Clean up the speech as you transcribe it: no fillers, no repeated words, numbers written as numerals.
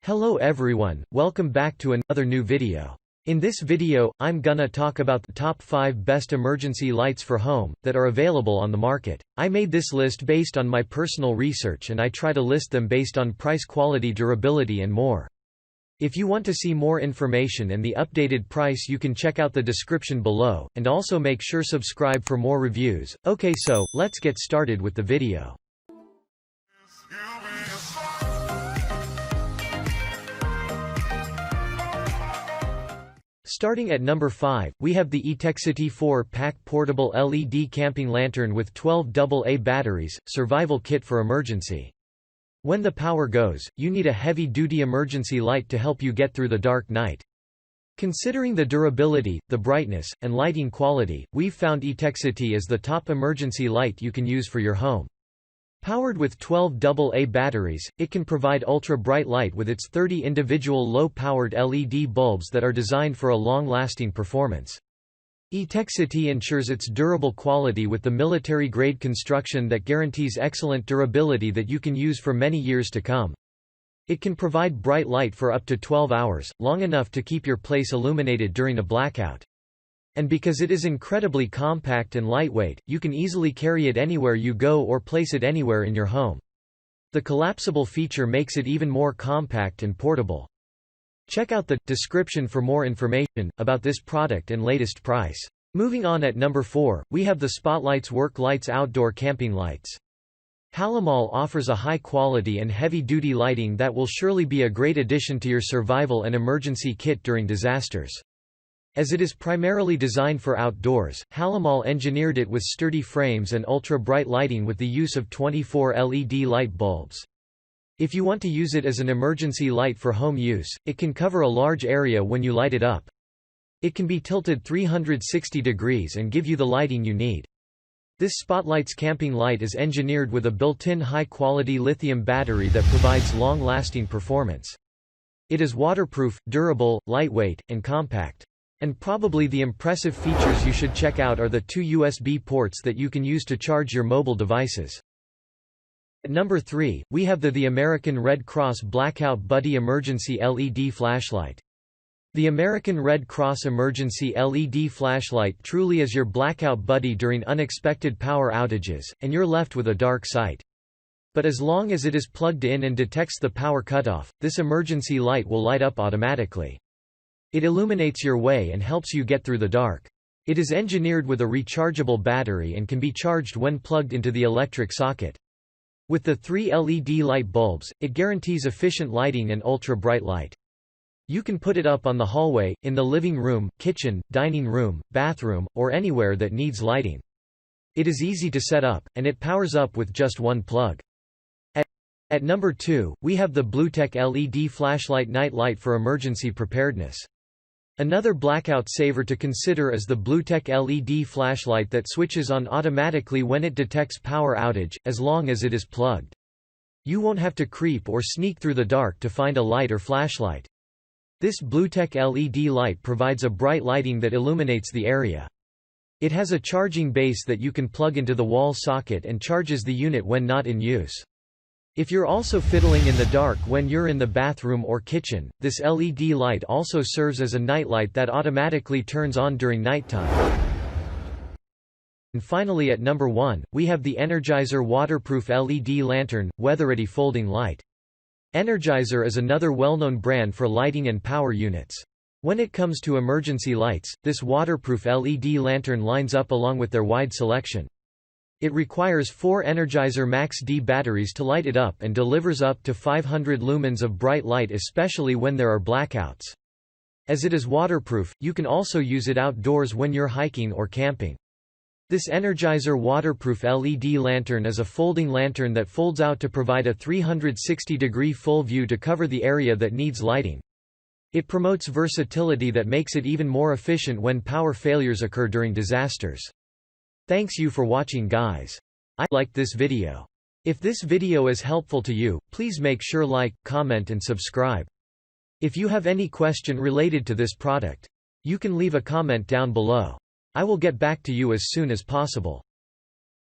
Hello everyone, welcome back to another new video. In this video, I'm gonna talk about the top 5 best emergency lights for home that are available on the market. I made this list based on my personal research and I try to list them based on price, quality, durability and more. If you want to see more information and the updated price, you can check out the description below, and also make sure subscribe for more reviews. Okay, so let's get started with the video. Starting at number 5, we have the Etekcity 4-pack portable LED camping lantern with 12 AA batteries, survival kit for emergency. When the power goes, you need a heavy-duty emergency light to help you get through the dark night. Considering the durability, the brightness, and lighting quality, we've found Etekcity as the top emergency light you can use for your home. Powered with 12 AA batteries, it can provide ultra-bright light with its 30 individual low-powered LED bulbs that are designed for a long-lasting performance. Etekcity ensures its durable quality with the military-grade construction that guarantees excellent durability that you can use for many years to come. It can provide bright light for up to 12 hours, long enough to keep your place illuminated during a blackout. And because it is incredibly compact and lightweight, you can easily carry it anywhere you go or place it anywhere in your home. The collapsible feature makes it even more compact and portable. Check out the description for more information about this product and latest price. Moving on, at number 4, we have the Spotlights Work Lights Outdoor Camping Lights. Halomal offers a high-quality and heavy-duty lighting that will surely be a great addition to your survival and emergency kit during disasters. As it is primarily designed for outdoors, Halomal engineered it with sturdy frames and ultra-bright lighting with the use of 24 LED light bulbs. If you want to use it as an emergency light for home use, it can cover a large area when you light it up. It can be tilted 360 degrees and give you the lighting you need. This Spotlights camping light is engineered with a built-in high-quality lithium battery that provides long-lasting performance. It is waterproof, durable, lightweight, and compact. And probably the impressive features you should check out are the 2 USB ports that you can use to charge your mobile devices. At number 3, we have the American Red Cross Blackout Buddy Emergency LED Flashlight. The American Red Cross Emergency LED Flashlight truly is your blackout buddy during unexpected power outages, and you're left with a dark sight. But as long as it is plugged in and detects the power cutoff, this emergency light will light up automatically. It illuminates your way and helps you get through the dark. It is engineered with a rechargeable battery and can be charged when plugged into the electric socket. With the 3 LED light bulbs, it guarantees efficient lighting and ultra-bright light. You can put it up on the hallway, in the living room, kitchen, dining room, bathroom, or anywhere that needs lighting. It is easy to set up, and it powers up with just one plug. At number 2, we have the Bluetech LED Flashlight Night Light for Emergency Preparedness. Another blackout saver to consider is the Bluetech LED flashlight that switches on automatically when it detects power outage, as long as it is plugged. You won't have to creep or sneak through the dark to find a light or flashlight. This Bluetech LED light provides a bright lighting that illuminates the area. It has a charging base that you can plug into the wall socket and charges the unit when not in use. If you're also fiddling in the dark when you're in the bathroom or kitchen, this LED light also serves as a nightlight that automatically turns on during nighttime. And finally, at number 1, we have the Energizer waterproof LED lantern, Weatheready folding light. Energizer is another well-known brand for lighting and power units. When it comes to emergency lights, this waterproof LED lantern lines up along with their wide selection. It requires 4 Energizer Max D batteries to light it up and delivers up to 500 lumens of bright light, especially when there are blackouts. As it is waterproof, you can also use it outdoors when you're hiking or camping. This Energizer waterproof LED lantern is a folding lantern that folds out to provide a 360-degree full view to cover the area that needs lighting. It promotes versatility that makes it even more efficient when power failures occur during disasters. Thanks you for watching, guys. I liked this video. If this video is helpful to you, please make sure like, comment and subscribe. If you have any question related to this product, you can leave a comment down below. I will get back to you as soon as possible.